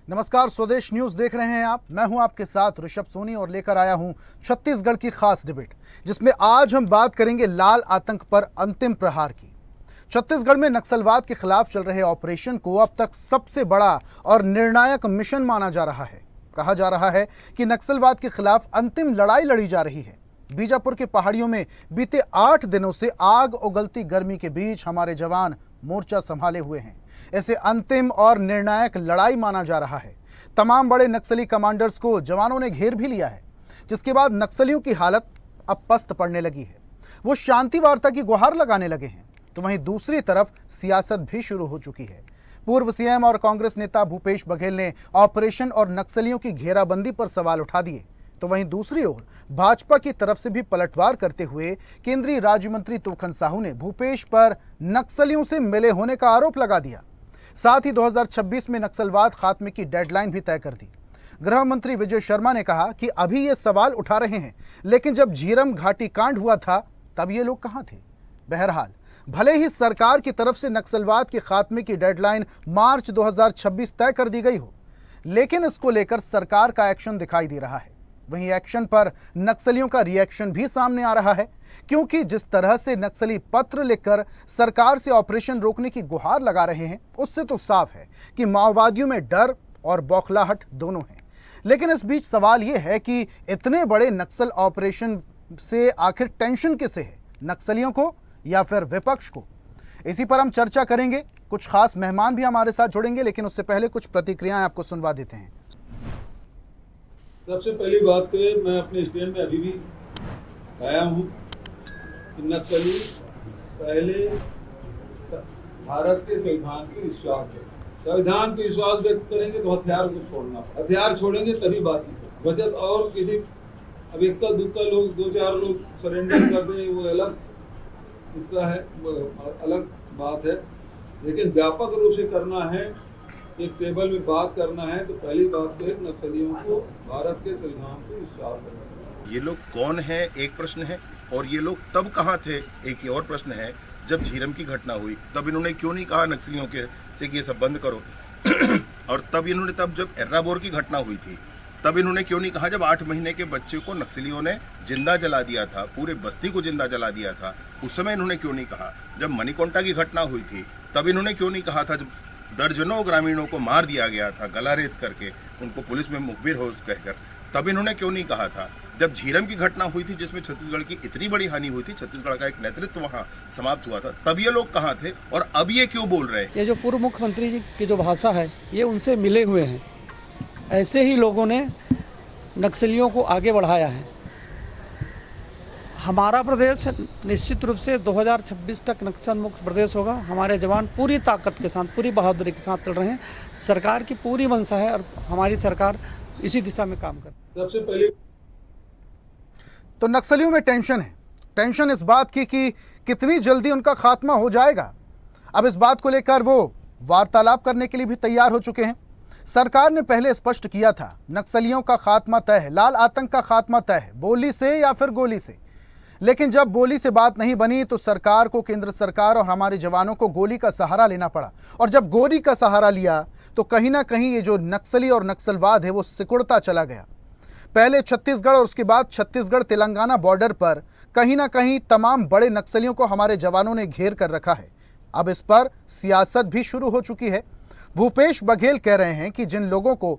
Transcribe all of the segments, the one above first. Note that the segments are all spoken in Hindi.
नमस्कार, स्वदेश न्यूज देख रहे हैं आप। मैं हूं आपके साथ ऋषभ सोनी और लेकर आया हूं छत्तीसगढ़ की खास डिबेट, जिसमें आज हम बात करेंगे लाल आतंक पर अंतिम प्रहार की। छत्तीसगढ़ में नक्सलवाद के खिलाफ चल रहे ऑपरेशन को अब तक सबसे बड़ा और निर्णायक मिशन माना जा रहा है। कहा जा रहा है कि नक्सलवाद के खिलाफ अंतिम लड़ाई लड़ी जा रही है। बीजापुर के पहाड़ियों में बीते 8 दिनों से आग उगलती गर्मी के बीच हमारे जवान मोर्चा संभाले हुए हैं। इसे अंतिम और निर्णायक लड़ाई माना जा रहा है। तमाम बड़े नक्सली कमांडर्स को जवानों ने घेर भी लिया है, जिसके बाद नक्सलियों की हालत अब पस्त पड़ने लगी है। वो शांति वार्ता की गुहार लगाने लगे हैं। तो वहीं दूसरी तरफ सियासत भी शुरू हो चुकी है। पूर्व सीएम और कांग्रेस नेता भूपेश बघेल ने ऑपरेशन और नक्सलियों की घेराबंदी पर सवाल उठा दिए। तो वहीं दूसरी ओर भाजपा की तरफ से भी पलटवार करते हुए केंद्रीय राज्य मंत्री तोखन साहू ने भूपेश पर नक्सलियों से मिले होने का आरोप लगा दिया। साथ ही 2026 में नक्सलवाद खात्मे की डेडलाइन भी तय कर दी। गृह मंत्री विजय शर्मा ने कहा कि अभी ये सवाल उठा रहे हैं, लेकिन जब झीरम घाटी कांड हुआ था तब ये लोग कहां थे। बहरहाल, भले ही सरकार की तरफ से नक्सलवाद के खात्मे की डेडलाइन मार्च 2026 तय कर दी गई हो, लेकिन इसको लेकर सरकार का एक्शन दिखाई दे रहा है। वहीं एक्शन पर नक्सलियों का रिएक्शन भी सामने आ रहा है, क्योंकि जिस तरह से नक्सली पत्र लिखकर सरकार से ऑपरेशन रोकने की गुहार लगा रहे हैं, उससे तो साफ है कि माओवादियों में डर और बौखलाहट दोनों हैं। लेकिन इस बीच सवाल यह है कि इतने बड़े नक्सल ऑपरेशन से आखिर टेंशन किसे है, नक्सलियों को या फिर विपक्ष को? इसी पर हम चर्चा करेंगे। कुछ खास मेहमान भी हमारे साथ जुड़ेंगे, लेकिन उससे पहले कुछ प्रतिक्रियाएं आपको सुनवा देते हैं। सबसे पहली बात तो मैं अपने स्टैंड में अभी भी आया हूँ कि नक्सली पहले भारत के संविधान पे विश्वास है। संविधान पे विश्वास व्यक्त करेंगे तो हथियार को छोड़ना, हथियार छोड़ेंगे तभी बातचीत है। बचत और किसी अब इक्का दुक्का लोग 2-4 लोग सरेंडर कर दें, वो अलग हिस्सा है, वो अलग बात है। लेकिन व्यापक रूप से करना है, एक टेबल में बात करना है, तो पहली बात तो है नक्सलियों को भारत के संविधान पे विश्वास करना। ये लोग कौन है एक प्रश्न है, और ये लोग तब कहाँ थे एक ही और प्रश्न है। जब झीरम की घटना हुई तब इन्होंने क्यों नहीं कहा नक्सलियों के से कि ये सब बंद करो और तब जब एर्राबोर की घटना हुई थी तब इन्होंने क्यों नहीं कहा। जब 8 महीने के बच्चे को नक्सलियों ने जिंदा जला दिया था, पूरे बस्ती को जिंदा जला दिया था, उस समय इन्होंने क्यों नहीं कहा। जब मणिकोंटा की घटना हुई थी तब इन्होंने क्यों नहीं कहा था। जब दर्जनों ग्रामीणों को मार दिया गया था गला रेत करके, उनको पुलिस में मुखबिर हो कहकर, तब इन्होंने क्यों नहीं कहा था। जब झीरम की घटना हुई थी जिसमें छत्तीसगढ़ की इतनी बड़ी हानि हुई थी, छत्तीसगढ़ का एक नेतृत्व वहां समाप्त हुआ था, तब ये लोग कहां थे और अब ये क्यों बोल रहे हैं। ये जो पूर्व मुख्यमंत्री जी की जो भाषा है, ये उनसे मिले हुए हैं। ऐसे ही लोगों ने नक्सलियों को आगे बढ़ाया है। हमारा प्रदेश निश्चित रूप से 2026 तक नक्सल मुक्त प्रदेश होगा। हमारे जवान पूरी ताकत के साथ, पूरी बहादुरी के साथ चल रहे हैं। सरकार की पूरी मंशा है और हमारी सरकार इसी दिशा में काम कर। सबसे पहले तो नक्सलियों में टेंशन है। टेंशन इस बात की कि कितनी जल्दी उनका खात्मा हो जाएगा। अब इस बात को लेकर वो वार्तालाप करने के लिए भी तैयार हो चुके हैं। सरकार ने पहले स्पष्ट किया था, नक्सलियों का खात्मा तय है, लाल आतंक का खात्मा तय है, बोली से या फिर गोली से। लेकिन जब बोली से बात नहीं बनी तो सरकार को, केंद्र सरकार और हमारे जवानों को गोली का सहारा लेना पड़ा। और जब गोली का सहारा लिया तो कहीं ना कहीं ये जो नक्सली और नक्सलवाद है वो सिकुड़ता चला गया। पहले छत्तीसगढ़ और उसके बाद छत्तीसगढ़ तेलंगाना बॉर्डर पर कहीं ना कहीं तमाम बड़े नक्सलियों को हमारे जवानों ने घेर कर रखा है। अब इस पर सियासत भी शुरू हो चुकी है। भूपेश बघेल कह रहे हैं कि जिन लोगों को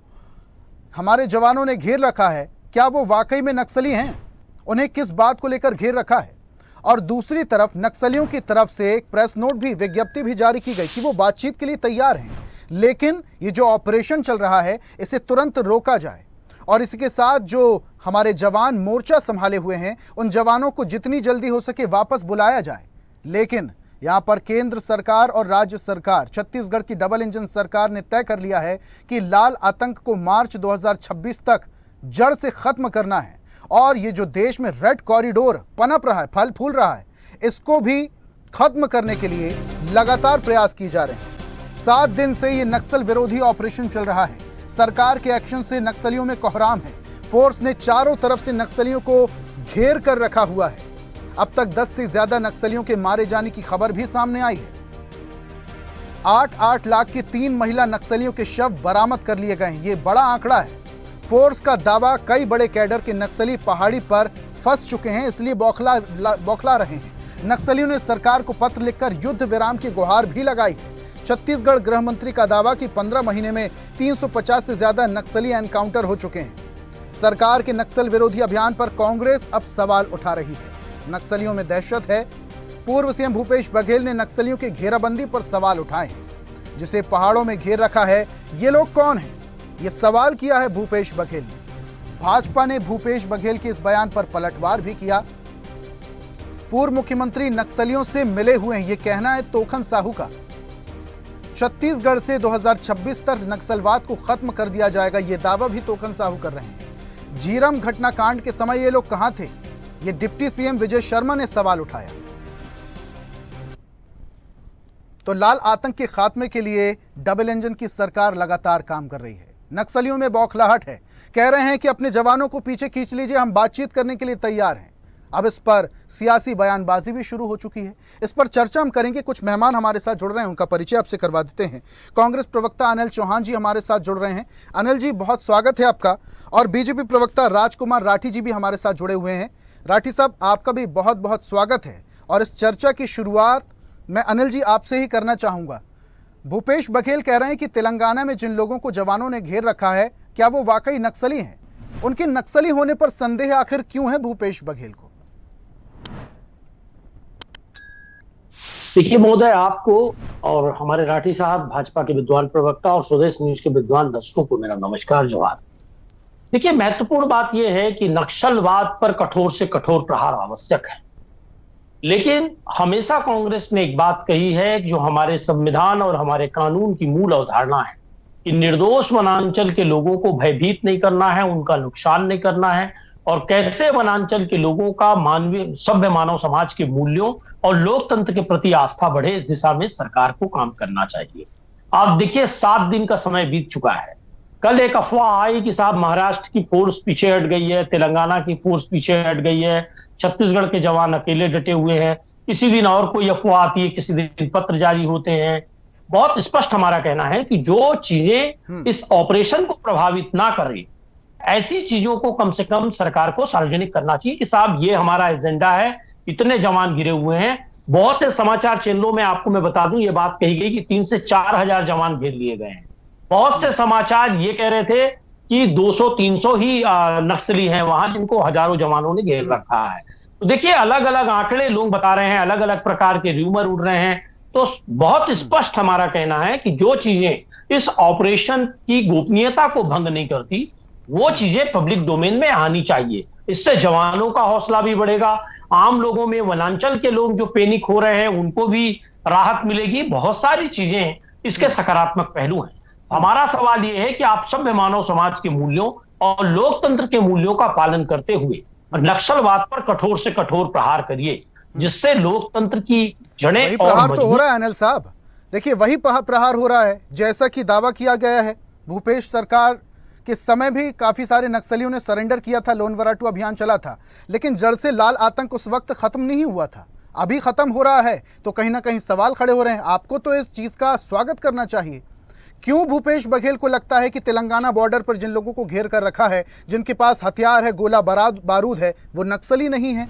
हमारे जवानों ने घेर रखा है, क्या वो वाकई में नक्सली हैं, उन्हें किस बात को लेकर घेर रखा है। और दूसरी तरफ नक्सलियों की तरफ से एक प्रेस नोट भी, विज्ञप्ति भी जारी की गई कि वो बातचीत के लिए तैयार हैं, लेकिन ये जो ऑपरेशन चल रहा है इसे तुरंत रोका जाए। और इसके साथ जो हमारे जवान मोर्चा संभाले हुए हैं, उन जवानों को जितनी जल्दी हो सके वापस बुलाया जाए। लेकिन यहाँ पर केंद्र सरकार और राज्य सरकार, छत्तीसगढ़ की डबल इंजन सरकार ने तय कर लिया है कि लाल आतंक को मार्च 2026 तक जड़ से खत्म करना है। और ये जो देश में रेड कॉरिडोर पनप रहा है, फल फूल रहा है, इसको भी खत्म करने के लिए लगातार प्रयास किए जा रहे हैं। 7 दिन से ये नक्सल विरोधी ऑपरेशन चल रहा है। सरकार के एक्शन से नक्सलियों में कोहराम है। फोर्स ने चारों तरफ से नक्सलियों को घेर कर रखा हुआ है। अब तक 10 से ज्यादा नक्सलियों के मारे जाने की खबर भी सामने आई है। 8-8 लाख की 3 महिला नक्सलियों के शव बरामद कर लिए गए हैं। ये बड़ा आंकड़ा है। फोर्स का दावा, कई बड़े कैडर के नक्सली पहाड़ी पर फंस चुके हैं, इसलिए बौखला रहे हैं। नक्सलियों ने सरकार को पत्र लिखकर युद्ध विराम की गुहार भी लगाई। छत्तीसगढ़ गृह मंत्री का दावा कि 15 महीने में 350 से ज्यादा नक्सली एनकाउंटर हो चुके हैं। सरकार के नक्सल विरोधी अभियान पर कांग्रेस अब सवाल उठा रही है। नक्सलियों में दहशत है। पूर्व सीएम भूपेश बघेल ने नक्सलियों की घेराबंदी पर सवाल उठाए, जिसे पहाड़ों में घेर रखा है। ये लोग कौन हैं? ये सवाल किया है भूपेश बघेल ने। भाजपा ने भूपेश बघेल के इस बयान पर पलटवार भी किया। पूर्व मुख्यमंत्री नक्सलियों से मिले हुए हैं, ये कहना है तोखन साहू का। छत्तीसगढ़ से 2026 तक नक्सलवाद को खत्म कर दिया जाएगा, ये दावा भी तोखन साहू कर रहे हैं। झीरम घटनाकांड के समय ये लोग कहां थे? ये डिप्टी सीएम विजय शर्मा ने सवाल उठाया। तो लाल आतंक के खात्मे के लिए डबल इंजन की सरकार लगातार काम कर रही है। नक्सलियों में बौखलाहट है, कह रहे हैं कि अपने जवानों को पीछे खींच लीजिए, हम बातचीत करने के लिए तैयार हैं। अब इस पर सियासी बयानबाजी भी शुरू हो चुकी है। इस पर चर्चा हम करेंगे। कुछ मेहमान हमारे साथ जुड़ रहे हैं, उनका परिचय आपसे करवा देते हैं। कांग्रेस प्रवक्ता अनिल चौहान जी हमारे साथ जुड़ रहे हैं। अनिल जी, बहुत स्वागत है आपका। और बीजेपी प्रवक्ता राजकुमार राठी जी भी हमारे साथ जुड़े हुए हैं। राठी साहब, आपका भी बहुत बहुत स्वागत है। और इस चर्चा की शुरुआत मैं अनिल जी आपसे ही करना चाहूँगा। भूपेश बघेल कह रहे हैं कि तेलंगाना में जिन लोगों को जवानों ने घेर रखा है, क्या वो वाकई नक्सली हैं? उनके नक्सली होने पर संदेह आखिर क्यों है भूपेश बघेल को? देखिए महोदय, आपको और हमारे राठी साहब, भाजपा के विद्वान प्रवक्ता और स्वदेश न्यूज के विद्वान दर्शकों को मेरा नमस्कार, जोहार। देखिए, महत्वपूर्ण बात यह है कि नक्सलवाद पर कठोर से कठोर प्रहार आवश्यक है, लेकिन हमेशा कांग्रेस ने एक बात कही है जो हमारे संविधान और हमारे कानून की मूल अवधारणा है कि निर्दोष वनांचल के लोगों को भयभीत नहीं करना है, उनका नुकसान नहीं करना है, और कैसे वनांचल के लोगों का मानवीय सभ्य मानव समाज के मूल्यों और लोकतंत्र के प्रति आस्था बढ़े, इस दिशा में सरकार को काम करना चाहिए। आप देखिए, 7 दिन का समय बीत चुका है। कल एक अफवाह आई कि साहब महाराष्ट्र की फोर्स पीछे हट गई है, तेलंगाना की फोर्स पीछे हट गई है, छत्तीसगढ़ के जवान अकेले डटे हुए हैं। किसी दिन और कोई अफवाह आती है, किसी दिन पत्र जारी होते हैं। बहुत स्पष्ट हमारा कहना है कि जो चीजें इस ऑपरेशन को प्रभावित ना करें, ऐसी चीजों को कम से कम सरकार को सार्वजनिक करना चाहिए कि साहब ये हमारा एजेंडा है, इतने जवान गिरे हुए हैं। बहुत से समाचार चैनलों में आपको मैं बता दूं, ये बात कही गई कि 3 से 4 हजार जवान घेर लिए गए हैं। बहुत से समाचार ये कह रहे थे कि 200-300 ही नक्सली हैं वहां, जिनको हजारों जवानों ने घेर रखा है। तो देखिए, अलग अलग आंकड़े लोग बता रहे हैं, अलग अलग प्रकार के र्यूमर उड़ रहे हैं। तो बहुत स्पष्ट हमारा कहना है कि जो चीजें इस ऑपरेशन की गोपनीयता को भंग नहीं करती, वो चीजें पब्लिक डोमेन में आनी चाहिए। इससे जवानों का हौसला भी बढ़ेगा, आम लोगों में, वनांचल के लोग जो पैनिक हो रहे हैं उनको भी राहत मिलेगी। बहुत सारी चीजें इसके सकारात्मक पहलू हैं। हमारा सवाल यह है कि आप सभ्य मानव समाज के मूल्यों और लोकतंत्र के मूल्यों का पालन करते हुए नक्सलवाद पर कठोर से कठोर प्रहार करिए, जिससे लोकतंत्र की जड़ें वही और प्रहार तो हो रहा है अनिल साहब। देखिए, वही प्रहार हो रहा है जैसा कि दावा किया गया है। भूपेश सरकार के समय भी काफी सारे नक्सलियों ने सरेंडर किया था, लोन वराटू अभियान चला था, लेकिन जड़ से लाल आतंक उस वक्त खत्म नहीं हुआ था। अभी खत्म हो रहा है, तो कहीं ना कहीं सवाल खड़े हो रहे हैं। आपको तो इस चीज का स्वागत करना चाहिए। क्यों भूपेश बघेल को लगता है कि तेलंगाना बॉर्डर पर जिन लोगों को घेर कर रखा है, जिनके पास हथियार है, गोला बारूद है, वो नक्सली नहीं है?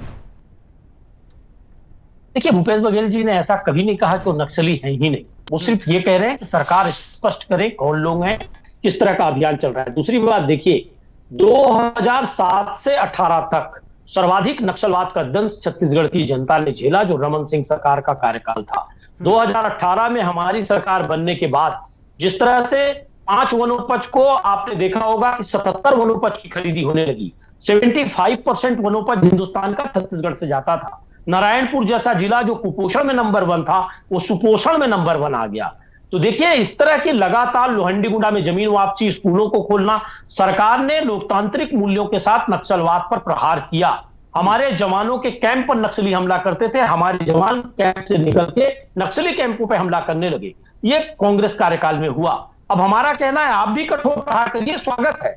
देखिए, भूपेश बघेल जी ने ऐसा कभी नहीं कहा कि वो नक्सली हैं ही नहीं। वो सिर्फ ये कह रहे हैं कि सरकार स्पष्ट करे कौन लोग हैं, किस तरह का अभियान चल रहा है। दूसरी बात देखिए, 2007 से 18 तक सर्वाधिक नक्सलवाद का दंश छत्तीसगढ़ की जनता ने झेला, जो रमन सिंह सरकार का कार्यकाल था। 2018 में हमारी सरकार बनने के बाद जिस तरह से 5 वनोपज को आपने देखा होगा कि 77 वनोपज की खरीदी होने लगी। 75% वनोपज हिंदुस्तान का छत्तीसगढ़ से जाता था। नारायणपुर जैसा जिला जो कुपोषण में नंबर 1 था, वो सुपोषण में नंबर 1 आ गया। तो देखिए, इस तरह की लगातार लोहंडीगुंडा में जमीन वापसी, स्कूलों को खोलना, सरकार ने लोकतांत्रिक मूल्यों के साथ नक्सलवाद पर प्रहार किया। हमारे जवानों के कैंप पर नक्सली हमला करते थे, हमारे जवान कैंप से निकल के नक्सली कैंपों पर हमला करने लगे। ये कांग्रेस कार्यकाल में हुआ। अब हमारा कहना है, आप भी कठोर प्रहार करिए, स्वागत है,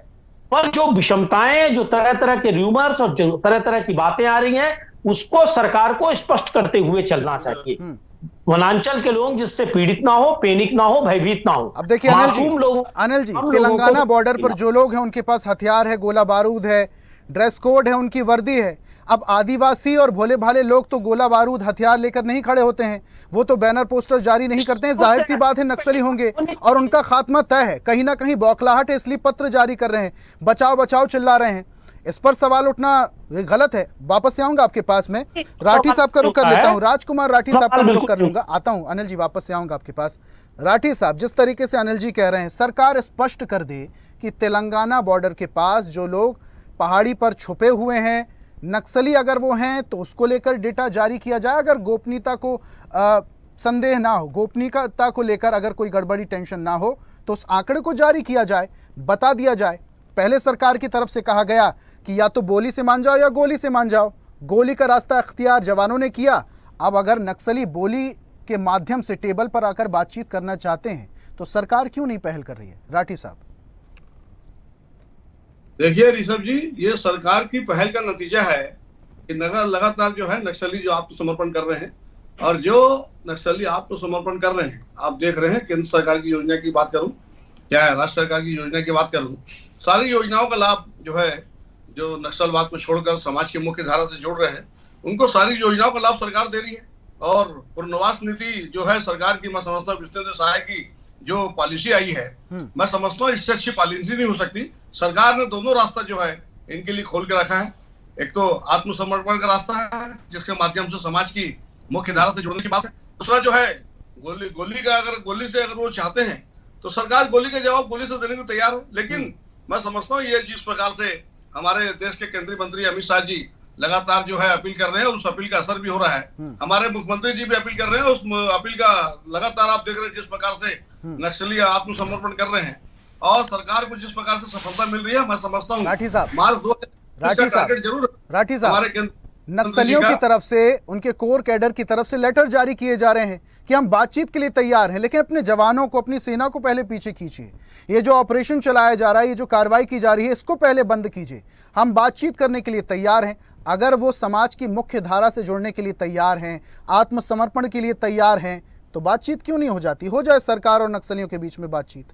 पर जो विषमताएं, जो तरह तरह के र्यूमर्स और जो तरह तरह की बातें आ रही हैं, उसको सरकार को स्पष्ट करते हुए चलना चाहिए। वनांचल के लोग जिससे पीड़ित ना हो, पैनिक ना हो, भयभीत ना हो। अब देखिए अनिल जी तेलंगाना बॉर्डर पर जो लोग हैं उनके पास हथियार है, गोला बारूद है, ड्रेस कोड है, उनकी वर्दी है। अब आदिवासी और भोले भाले लोग तो गोला बारूद हथियार लेकर नहीं खड़े होते हैं, वो तो बैनर पोस्टर जारी नहीं करते हैं। जाहिर सी बात है नक्सली होंगे और उनका खात्मा तय है। कहीं ना कहीं बौखलाहट है, इसलिए पत्र जारी कर रहे हैं, बचाओ बचाओ चिल्ला रहे हैं। इस पर सवाल उठना गलत है। वापस से आऊंगा आपके पास में, राठी साहब का रुख कर लेता हूं, राजकुमार राठी साहब का रुख कर लूंगा, आता हूं। अनिल जी वापस से आऊंगा आपके पास। राठी साहब, जिस तरीके से अनिल जी कह रहे हैं, सरकार स्पष्ट कर दे कि तेलंगाना बॉर्डर के पास जो लोग पहाड़ी पर छुपे हुए हैं, नक्सली अगर वो हैं तो उसको लेकर डेटा जारी किया जाए। अगर गोपनीयता को संदेह ना हो, गोपनीयता को लेकर अगर कोई गड़बड़ी टेंशन ना हो, तो उस आंकड़े को जारी किया जाए, बता दिया जाए। पहले सरकार की तरफ से कहा गया कि या तो बोली से मान जाओ या गोली से मान जाओ। गोली का रास्ता अख्तियार जवानों ने किया। अब अगर नक्सली बोली के माध्यम से टेबल पर आकर बातचीत करना चाहते हैं तो सरकार क्यों नहीं पहल कर रही है? राठी साहब देखिए ऋषभ जी, ये सरकार की पहल का नतीजा है कि लगातार जो है नक्सली जो आत्मसमर्पण कर रहे हैं, और जो नक्सली आत्मसमर्पण कर रहे हैं आप देख रहे हैं। केंद्र सरकार की योजना की बात करूं या राज्य सरकार की योजना की बात करूं, सारी योजनाओं का लाभ जो है, जो नक्सलवाद को छोड़कर समाज की मुख्य धारा से जोड़ रहे हैं, उनको सारी योजनाओं का लाभ सरकार दे रही है। और पुनर्वास नीति जो है सरकार की, मैं समझता हूँ विष्णुदेव सहाय की जो पॉलिसी आई है, मैं समझता हूँ इससे अच्छी पॉलिसी नहीं हो सकती। सरकार ने दोनों रास्ता जो है इनके लिए खोल के रखा है। एक तो आत्मसमर्पण का रास्ता है जिसके माध्यम से समाज की मुख्य धारा से जुड़ने की बात है। दूसरा जो है गोली का, अगर गोली से अगर वो चाहते हैं तो सरकार गोली का जवाब गोली से देने को तैयार है। लेकिन मैं समझता हूँ ये जिस प्रकार से हमारे देश के केंद्रीय मंत्री अमित शाह जी लगातार जो है अपील कर रहे हैं, उस अपील का असर भी हो रहा है। हमारे मुख्यमंत्री जी भी अपील कर रहे हैं, उस अपील का लगातार आप देख रहे हैं जिस प्रकार से नक्सली आत्मसमर्पण कर रहे हैं और सरकार को जिस प्रकार से सफलता मिल रही है। मैं समझता हूँ राठी साहब, मार्च 2000 जरूर राठी साहब, नक्सलियों की तरफ से, उनके कोर कैडर की तरफ से लेटर जारी किए जा रहे हैं कि हम बातचीत के लिए तैयार हैं, लेकिन अपने जवानों को, अपनी सेना को पहले पीछे खींचिए। ये जो ऑपरेशन चलाया जा रहा है, ये जो कार्रवाई की जा रही है, इसको पहले बंद कीजिए। हम बातचीत करने के लिए तैयार हैं। अगर वो समाज की मुख्य धारा से जुड़ने के लिए तैयार हैं, आत्मसमर्पण के लिए तैयार हैं, तो बातचीत क्यों नहीं हो जाती? हो जाए सरकार और नक्सलियों के बीच में बातचीत।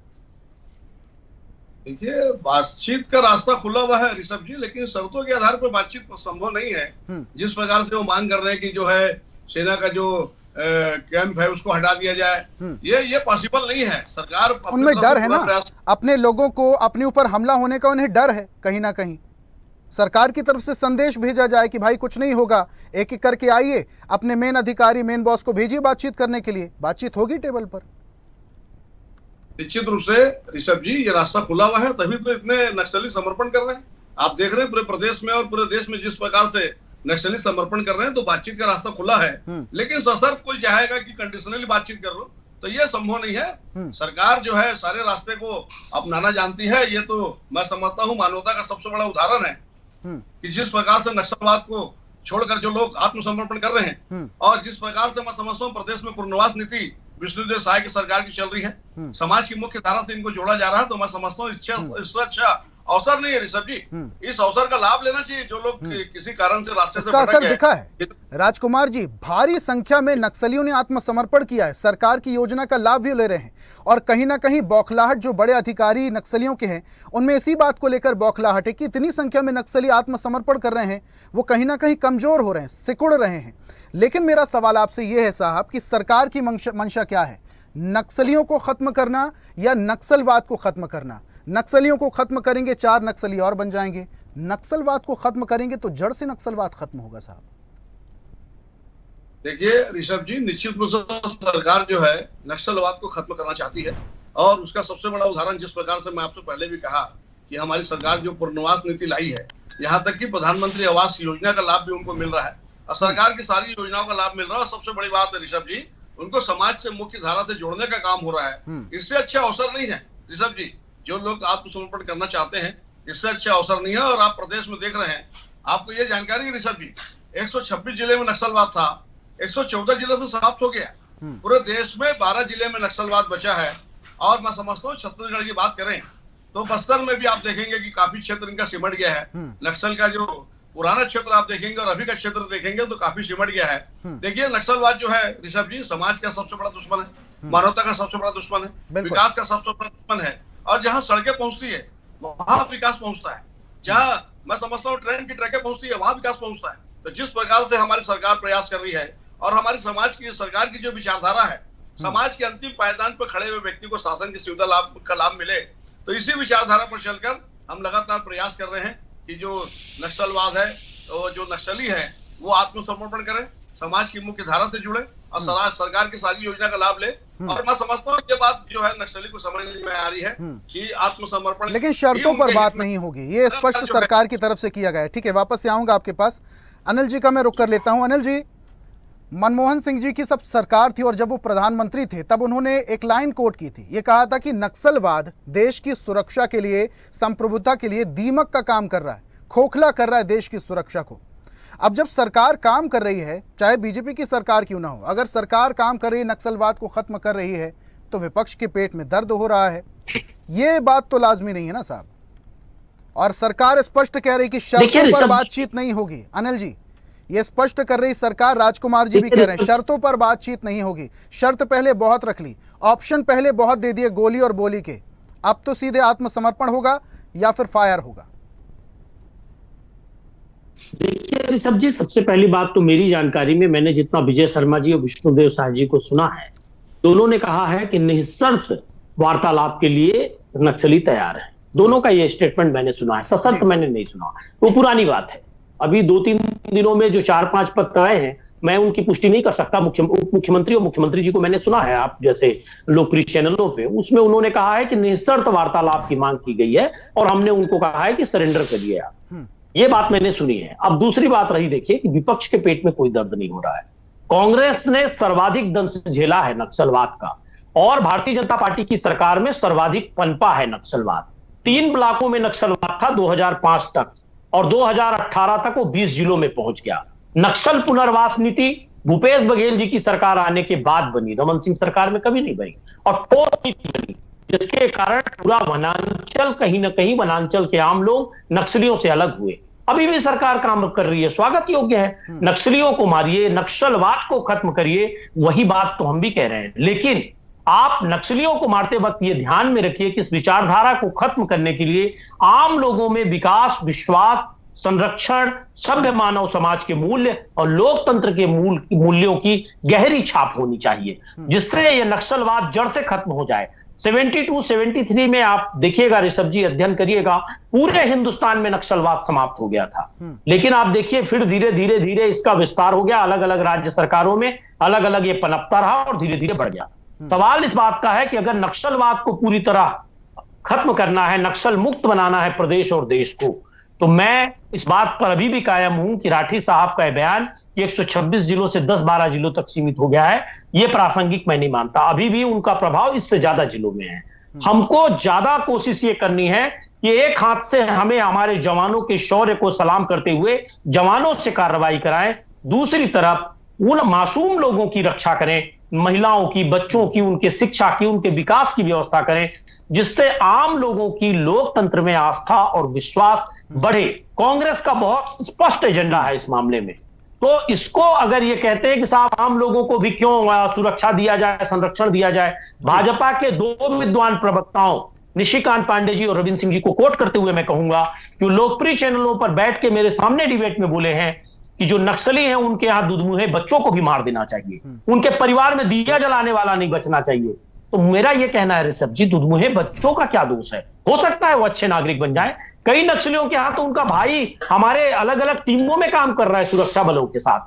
देखिए, बातचीत का रास्ता खुला हुआ है ऋषभ जी, लेकिन शर्तों के आधार पर बातचीत संभव नहीं है। जिस प्रकार से वो मांग कर रहे हैं कि जो है सेना का जो कैंप है उसको हटा दिया जाए, ये पॉसिबल नहीं है। सरकार उनमें डर है ना, अपने लोगों को अपने ऊपर हमला होने का उन्हें डर है। कहीं ना कहीं सरकार की तरफ से संदेश भेजा जाए कि भाई कुछ नहीं होगा, एक एक करके आइए, अपने मेन अधिकारी, मेन बॉस को भेजिए बातचीत करने के लिए, बातचीत होगी टेबल पर। निश्चित रूप से ऋषभ जी, ये रास्ता खुला हुआ है, तभी तो इतने नक्सली समर्पण कर रहे हैं। आप देख रहे हैं पूरे प्रदेश में और पूरे देश में जिस प्रकार से नक्सली समर्पण कर रहे हैं, तो बातचीत का रास्ता खुला है। लेकिन सशर्त कोई चाहेगा कि कंडीशनली बातचीत कर लो, तो ये संभव नहीं है। सरकार जो है सारे रास्ते को अपनाना जानती है। ये तो मैं समझता हूँ मानवता का सबसे बड़ा उदाहरण है कि जिस प्रकार से नक्सलवाद को छोड़कर जो लोग आत्मसमर्पण कर रहे हैं, और जिस प्रकार से मैं समझता हूँ प्रदेश में पुनर्वास नीति विष्णुदेव साय की सरकार की चल रही है, समाज की मुख्य धारा से इनको जोड़ा जा रहा है, तो मैं समझता हूँ इससे अच्छा अवसर नहीं है ऋषभ जी। इस अवसर का लाभ लेना चाहिए जो लोग किसी कारण से रास्ते से असर दिखा है। राजकुमार जी, भारी संख्या में नक्सलियों ने आत्मसमर्पण किया है, सरकार की योजना का लाभ भी ले रहे हैं, और कहीं ना कहीं बौखलाहट जो बड़े अधिकारी नक्सलियों के हैं उनमें इसी बात को लेकर बौखलाहट है कि इतनी संख्या में नक्सली आत्मसमर्पण कर रहे हैं, वो कहीं ना कहीं कमजोर हो रहे हैं, सिकुड़ रहे हैं। लेकिन मेरा सवाल आपसे यह है साहब कि सरकार की मंशा क्या है? नक्सलियों को खत्म करना या नक्सलवाद को खत्म करना? नक्सलियों को खत्म करेंगे, 4 नक्सली और बन जाएंगे। नक्सलवाद को खत्म करेंगे तो जड़ से नक्सलवाद खत्म होगा साहब। देखिए ऋषभ जी, निश्चित रूप से सरकार जो है नक्सलवाद को खत्म करना चाहती है, और उसका सबसे बड़ा उदाहरण जिस प्रकार से मैं आपसे पहले भी कहा कि हमारी सरकार जो पुनर्वास नीति लाई है, यहाँ तक कि प्रधानमंत्री आवास योजना का लाभ भी उनको मिल रहा है, और सरकार की सारी योजनाओं का लाभ मिल रहा है। और सबसे बड़ी बात है ऋषभ जी, उनको समाज से मुख्य धारा से जोड़ने का काम हो रहा है। इससे अच्छा अवसर नहीं है ऋषभ जी, जो लोग आत्मसमर्पण करना चाहते हैं, इससे अच्छा अवसर नहीं है। और आप प्रदेश में देख रहे हैं, आपको ये जानकारी है ऋषभ जी, 126 जिले में नक्सलवाद था, 114 जिले से समाप्त हो गया। पूरे देश में 12 जिले में नक्सलवाद बचा है। और मैं समझता हूँ छत्तीसगढ़ की बात करें तो बस्तर में भी आप देखेंगे कि काफी क्षेत्र इनका सिमट गया है। नक्सल का जो पुराना क्षेत्र आप देखेंगे और अभी का क्षेत्र देखेंगे तो काफी सिमट गया है। देखिए नक्सलवाद जो है ऋषभ जी समाज का सबसे बड़ा दुश्मन है, मानवता का सबसे बड़ा दुश्मन है, विकास का सबसे बड़ा दुश्मन है। और जहाँ सड़कें पहुंचती है वहां विकास पहुंचता है, जहाँ मैं समझता हूँ ट्रेन की ट्रैकें पहुंचती है वहां विकास पहुंचता है। तो जिस प्रकार से हमारी सरकार प्रयास कर रही है और हमारी समाज की सरकार की जो विचारधारा है, समाज के अंतिम पायदान पर खड़े हुए व्यक्ति को शासन की सुविधा का लाभ मिले, तो इसी विचारधारा पर चलकर हम लगातार प्रयास कर रहे हैं कि जो नक्सलवाद है, तो जो नक्सली है वो आत्मसमर्पण करें, समाज की मुख्य धारा से जुड़े और सरकार की सारी योजना का लाभ ले। और मैं समझता हूँ ये बात जो है नक्सली को समझ में आ रही है कि आत्मसमर्पण, लेकिन शर्तों पर बात नहीं होगी, ये स्पष्ट सरकार की तरफ से किया गया है। ठीक है, वापस से आऊंगा आपके पास। अनिल जी का मैं रुक कर लेता हूं। अनिल जी, मनमोहन सिंह जी की सब सरकार थी और जब वो प्रधानमंत्री थे तब उन्होंने एक लाइन कोट की थी, ये कहा था कि नक्सलवाद देश की सुरक्षा के लिए, संप्रभुता के लिए दीमक का काम कर रहा है, खोखला कर रहा है देश की सुरक्षा को। अब जब सरकार काम कर रही है, चाहे बीजेपी की सरकार क्यों ना हो, अगर सरकार काम कर रही है, नक्सलवाद को खत्म कर रही है, तो विपक्ष के पेट में दर्द हो रहा है। ये बात तो लाजमी नहीं है ना साहब। और सरकार स्पष्ट कह रही कि शर्तों पर बातचीत नहीं होगी। अनिल जी, ये स्पष्ट कर रही सरकार, राजकुमार जी भी कह रहे हैं शर्तों पर बातचीत नहीं होगी। शर्त पहले बहुत रख ली, ऑप्शन पहले बहुत दे दिए गोली और बोली के, अब तो सीधे आत्मसमर्पण होगा या फिर फायर होगा। देखिए ऋषभ जी, सबसे पहली बात तो मेरी जानकारी में मैंने जितना विजय शर्मा जी और विष्णुदेव साय जी को सुना है, दोनों ने कहा है कि निःशर्त वार्तालाप के लिए नक्सली तैयार है। दोनों का ये स्टेटमेंट मैंने सुना है, सशर्त मैंने नहीं सुना। वो पुरानी बात है। अभी 2-3 दिनों में जो 4-5 पत्र आए हैं, मैं उनकी पुष्टि नहीं कर सकता। उप मुख्यमंत्री और मुख्यमंत्री जी को मैंने सुना है आप जैसे लोकप्रिय चैनलों पे, उसमें उन्होंने कहा है कि निःशर्त वार्तालाप की मांग की गई है और हमने उनको कहा है कि सरेंडर करिए आप। ये बात मैंने सुनी है। अब दूसरी बात रही, देखिए कि विपक्ष के पेट में कोई दर्द नहीं हो रहा है। कांग्रेस ने सर्वाधिक दंश झेला है नक्सलवाद का और भारतीय जनता पार्टी की सरकार में सर्वाधिक पनपा है नक्सलवाद। 3 ब्लॉकों में नक्सलवाद था 2005 तक और 2018 तक वो 20 जिलों में पहुंच गया। नक्सल पुनर्वास नीति भूपेश बघेल जी की सरकार आने के बाद बनी, रमन सिंह सरकार में कभी नहीं बनी। और ठोस नीति बनी जिसके कारण पूरा वनांचल, कहीं ना कहीं वनांचल के आम लोग नक्सलियों से अलग हुए। अभी भी सरकार काम कर रही है, स्वागत योग्य है। नक्सलियों को मारिए, नक्सलवाद को खत्म करिए, वही बात तो हम भी कह रहे हैं। लेकिन आप नक्सलियों को मारते वक्त ये ध्यान में रखिए कि इस विचारधारा को खत्म करने के लिए आम लोगों में विकास, विश्वास, संरक्षण, सभ्य मानव समाज के मूल्य और लोकतंत्र के मूल्यों की गहरी छाप होनी चाहिए, जिससे ये नक्सलवाद जड़ से खत्म हो जाए। 72-73 में आप देखिएगा ऋषभ जी, अध्ययन करिएगा, पूरे हिंदुस्तान में नक्सलवाद समाप्त हो गया था। लेकिन आप देखिए फिर धीरे धीरे धीरे इसका विस्तार हो गया, अलग अलग राज्य सरकारों में अलग अलग ये पनपता रहा और धीरे धीरे बढ़ गया। सवाल इस बात का है कि अगर नक्सलवाद को पूरी तरह खत्म करना है, नक्सल मुक्त बनाना है प्रदेश और देश को, तो मैं इस बात पर अभी भी कायम हूं कि राठी साहब का बयान कि 126 जिलों से 10-12 जिलों तक सीमित हो गया है, यह प्रासंगिक मैं नहीं मानता। अभी भी उनका प्रभाव इससे ज्यादा जिलों में है। हमको ज्यादा कोशिश ये करनी है कि एक हाथ से हमें हमारे जवानों के शौर्य को सलाम करते हुए जवानों से कार्रवाई कराएं, दूसरी तरफ उन मासूम लोगों की रक्षा करें, महिलाओं की, बच्चों की, उनके शिक्षा की, उनके विकास की व्यवस्था करें, जिससे आम लोगों की लोकतंत्र में आस्था और विश्वास बढ़े। कांग्रेस का बहुत स्पष्ट एजेंडा है इस मामले में। तो इसको अगर ये कहते हैं कि साहब आम लोगों को भी क्यों सुरक्षा दिया जाए, संरक्षण दिया जाए, भाजपा के 2 विद्वान प्रवक्ताओं निशिकांत पांडे जी और रविंद्र सिंह जी को कोट करते हुए मैं कहूंगा कि लोकप्रिय चैनलों पर बैठ के मेरे सामने डिबेट में बोले हैं कि जो नक्सली हैं उनके यहां दुधमुहे बच्चों को भी मार देना चाहिए, उनके परिवार में दिया जलाने वाला नहीं बचना चाहिए। तो मेरा यह कहना है ऋषभ जी, दुधमुहे बच्चों का क्या दोष है? हो सकता है वो अच्छे नागरिक बन जाए। कई नक्सलियों के यहां तो उनका भाई हमारे अलग अलग टीमों में काम कर रहा है सुरक्षा बलों के साथ।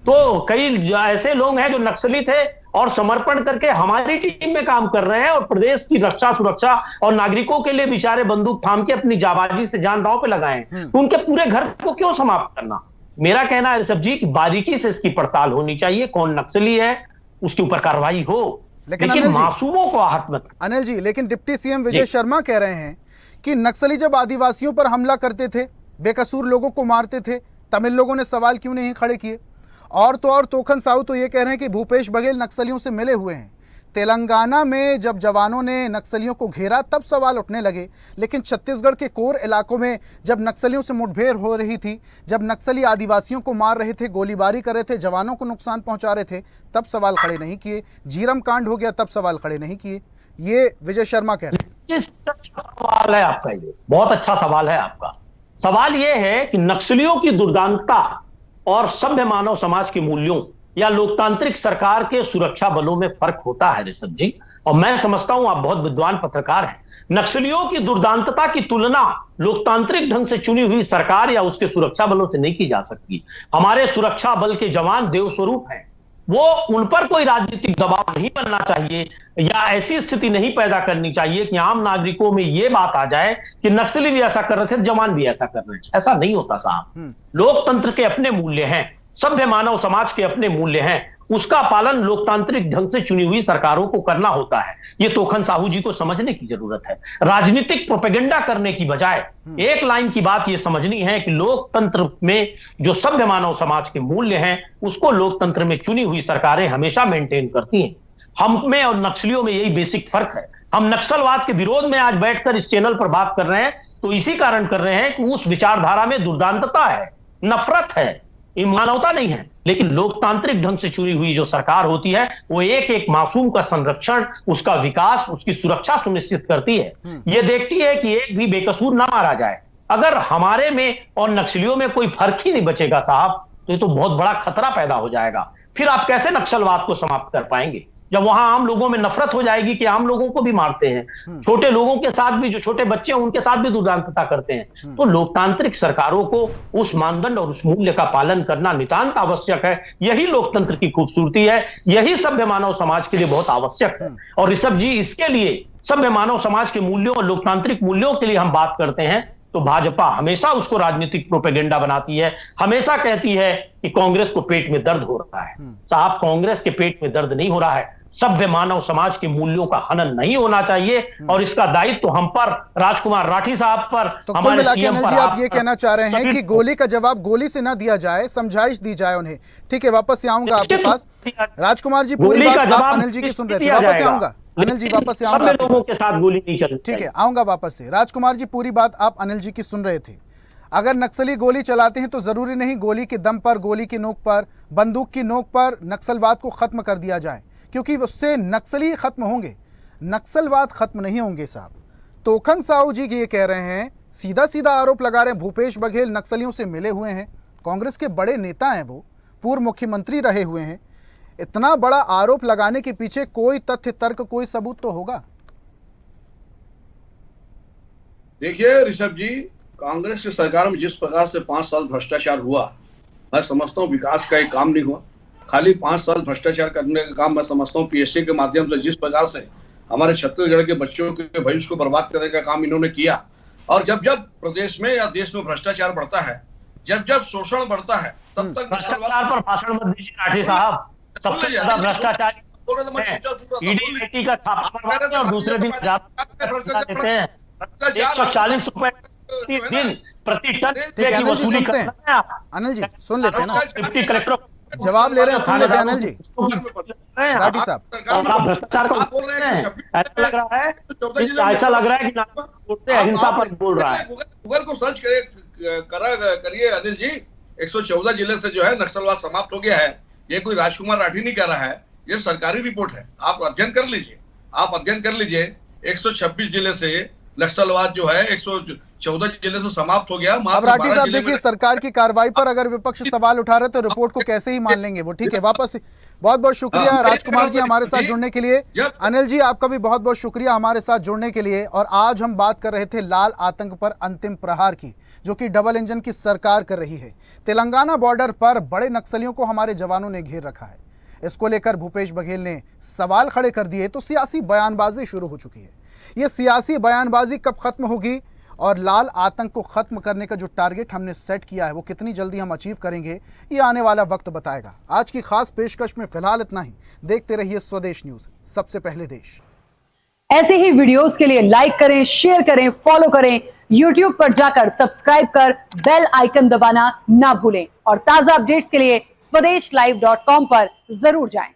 तो कई ऐसे लोग हैं जो नक्सली थे और समर्पण करके हमारी टीम में काम कर रहे हैं और प्रदेश की रक्षा, सुरक्षा और नागरिकों के लिए बेचारे बंदूक थाम के अपनी जाबाजी से जान दांव पे लगाए हैं। तो उनके पूरे घर को क्यों समाप्त करना? मेरा कहना है ऋषभ जी कि बारीकी से इसकी पड़ताल होनी चाहिए, कौन नक्सली है उसके ऊपर कार्रवाई हो, लेकिन मासूमों को आहत मत। अनिल जी, लेकिन डिप्टी सीएम विजय शर्मा कह रहे हैं कि नक्सली जब आदिवासियों पर हमला करते थे, बेकसूर लोगों को मारते थे, तमिल लोगों ने सवाल क्यों नहीं खड़े किए? और तो और तोखन साहू तो ये कह रहे हैं कि भूपेश बघेल नक्सलियों से मिले हुए हैं, तेलंगाना में जब जवानों ने नक्सलियों को घेरा तब सवाल उठने लगे, लेकिन छत्तीसगढ़ के कोर इलाकों में जब नक्सलियों से मुठभेड़ हो रही थी, जब नक्सली आदिवासियों को मार रहे थे, गोलीबारी कर रहे थे, जवानों को नुकसान पहुंचा रहे थे, तब सवाल खड़े नहीं किए। झीरम कांड हो गया तब सवाल खड़े नहीं किए। ये विजय शर्मा कह रहे हैं। सवाल है आपका, ये बहुत अच्छा सवाल है आपका। सवाल यह है कि नक्सलियों की दुर्दांतता और सभ्य मानव समाज के मूल्यों या लोकतांत्रिक सरकार के सुरक्षा बलों में फर्क होता है ऋषभ जी। और मैं समझता हूं आप बहुत विद्वान पत्रकार हैं। नक्सलियों की दुर्दांतता की तुलना लोकतांत्रिक ढंग से चुनी हुई सरकार या उसके सुरक्षा बलों से नहीं की जा सकती। हमारे सुरक्षा बल के जवान देवस्वरूप हैं, वो उन पर कोई राजनीतिक दबाव नहीं बनना चाहिए या ऐसी स्थिति नहीं पैदा करनी चाहिए कि आम नागरिकों में यह बात आ जाए कि नक्सली भी ऐसा कर रहे थे, जवान भी ऐसा कर रहे हैं। ऐसा नहीं होता साहब। लोकतंत्र के अपने मूल्य हैं, सभ्य मानव समाज के अपने मूल्य हैं, उसका पालन लोकतांत्रिक ढंग से चुनी हुई सरकारों को करना होता है। ये तोखन साहू जी को समझने की जरूरत है। राजनीतिक प्रोपेगेंडा करने की बजाय एक लाइन की बात ये समझनी है कि लोकतंत्र में जो सभ्य मानव समाज के मूल्य हैं उसको लोकतंत्र में चुनी हुई सरकारें हमेशा मेंटेन करती हैं। हम में और नक्सलियों में यही बेसिक फर्क है। हम नक्सलवाद के विरोध में आज बैठकर इस चैनल पर बात कर रहे हैं तो इसी कारण कर रहे हैं कि उस विचारधारा में दुर्दांतता है, नफरत है, ये मानवता नहीं है। लेकिन लोकतांत्रिक ढंग से चुनी हुई जो सरकार होती है वो एक एक मासूम का संरक्षण, उसका विकास, उसकी सुरक्षा सुनिश्चित करती है। ये देखती है कि एक भी बेकसूर ना मारा जाए। अगर हमारे में और नक्सलियों में कोई फर्क ही नहीं बचेगा साहब तो ये तो बहुत बड़ा खतरा पैदा हो जाएगा। फिर आप कैसे नक्सलवाद को समाप्त कर पाएंगे जब वहां आम लोगों में नफरत हो जाएगी कि आम लोगों को भी मारते हैं, छोटे लोगों के साथ भी, जो छोटे बच्चे हैं उनके साथ भी दुर्दांतता करते हैं। तो लोकतांत्रिक सरकारों को उस मानदंड और उस मूल्य का पालन करना नितांत आवश्यक है। यही लोकतंत्र की खूबसूरती है, यही सभ्य मानव समाज के लिए बहुत आवश्यक है। और ऋषभ जी, इसके लिए सभ्य मानव समाज के मूल्यों और लोकतांत्रिक मूल्यों के लिए हम बात करते हैं तो भाजपा हमेशा उसको राजनीतिक प्रोपेगेंडा बनाती है, हमेशा कहती है कि कांग्रेस को पेट में दर्द हो रहा है। साहब, कांग्रेस के पेट में दर्द नहीं हो रहा है। सभ्य मानव समाज के मूल्यों का हनन नहीं होना चाहिए और इसका दायित्व तो हम पर, राजकुमार राठी साहब पर, तो हमारे सीएम पर। आप ये कहना चाह रहे हैं कि गोली का जवाब गोली से ना दिया जाए, समझाइश दी जाए उन्हें। ठीक है, वापस से आऊंगा आपके पास। राजकुमार जी, पूरी बात आप अनिल जी की सुन रहे थे, वापस से आऊंगा। अनिल जी, वापस से आऊंगा। लोगों के साथ गोली नहीं चलती। ठीक है, आऊंगा वापस से। राजकुमार जी, पूरी बात आप अनिल जी की सुन रहे थे। अगर नक्सली गोली चलाते हैं तो जरूरी नहीं गोली के दम पर, गोली की नोक पर, बंदूक की नोक पर नक्सलवाद को खत्म कर दिया जाए, क्योंकि उससे नक्सली खत्म होंगे, नक्सलवाद खत्म नहीं होंगे साहब। तोखन साहू जी ये कह रहे हैं, सीधा सीधा आरोप लगा रहे हैं। भूपेश बघेल नक्सलियों से मिले हुए हैं, कांग्रेस के बड़े नेता हैं, वो पूर्व मुख्यमंत्री रहे हुए हैं। इतना बड़ा आरोप लगाने के पीछे कोई तथ्य, तर्क, कोई सबूत तो होगा। देखिए ऋषभ जी, कांग्रेस की सरकार में जिस प्रकार से 5 साल भ्रष्टाचार हुआ, मैं समझता हूँ विकास का एक काम नहीं हुआ। खाली 5 साल भ्रष्टाचार करने का काम मैं समझता हूँ पीएससी के माध्यम से जिस प्रकार से हमारे छत्तीसगढ़ के बच्चों के भविष्य को बर्बाद करने का काम इन्होंने किया। और जब जब प्रदेश में या देश में भ्रष्टाचार बढ़ता है, जब जब शोषण बढ़ता है, तब तक भ्रष्टाचार पर भाषण मत दीजिए राठी साहब। सबसे ज्यादा भ्रष्टाचार ईडी का छापा मरवाते हैं और दूसरे दिन देते हैं 140 रुपए प्रति टन वसूली करते हैं। अनिल जी सुन लेते हैं ना, डिप्टी कलेक्टर जवाब ले रहे हैं, सुन लेते हैं अनिल जी। राठी साहब, भ्रष्टाचार को बोल रहे हैं, ऐसा लग रहा है कि अहिंसा पर बोल रहा है। गूगल को सर्च करिए अनिल जी, 114 जिले से जो है नक्सलवाद समाप्त हो गया है। ये कोई राजकुमार राठी नहीं कह रहा है, ये सरकारी रिपोर्ट है। आप अध्ययन कर लीजिए। 126 जिले से नक्सलवाद जो है 114 जिले से समाप्त हो गया। अब राठी साहब देखिए, सरकार की कार्रवाई पर अगर विपक्ष सवाल उठा रहे तो रिपोर्ट को कैसे ही मान लेंगे वो। ठीक है, वापस बहुत बहुत शुक्रिया राजकुमार जी हमारे साथ जुड़ने के लिए। अनिल जी, आपका भी बहुत बहुत शुक्रिया हमारे साथ जुड़ने के लिए। और आज हम बात कर रहे थे लाल आतंक पर अंतिम प्रहार की, जो कि डबल इंजन की सरकार कर रही है। तेलंगाना बॉर्डर पर बड़े नक्सलियों को हमारे जवानों ने घेर रखा है। इसको लेकर भूपेश बघेल ने सवाल खड़े कर दिए तो सियासी बयानबाजी शुरू हो चुकी है। ये सियासी बयानबाजी कब खत्म होगी और लाल आतंक को खत्म करने का जो टारगेट हमने सेट किया है वो कितनी जल्दी हम अचीव करेंगे, ये आने वाला वक्त बताएगा। आज की खास पेशकश में फिलहाल इतना ही। देखते रहिए स्वदेश न्यूज, सबसे पहले देश। ऐसे ही वीडियोस के लिए लाइक करें, शेयर करें, फॉलो करें। YouTube पर जाकर सब्सक्राइब कर बेल आइकन दबाना ना भूलें और ताजा अपडेट्स के लिए स्वदेशलाइव.com पर जरूर जाएं।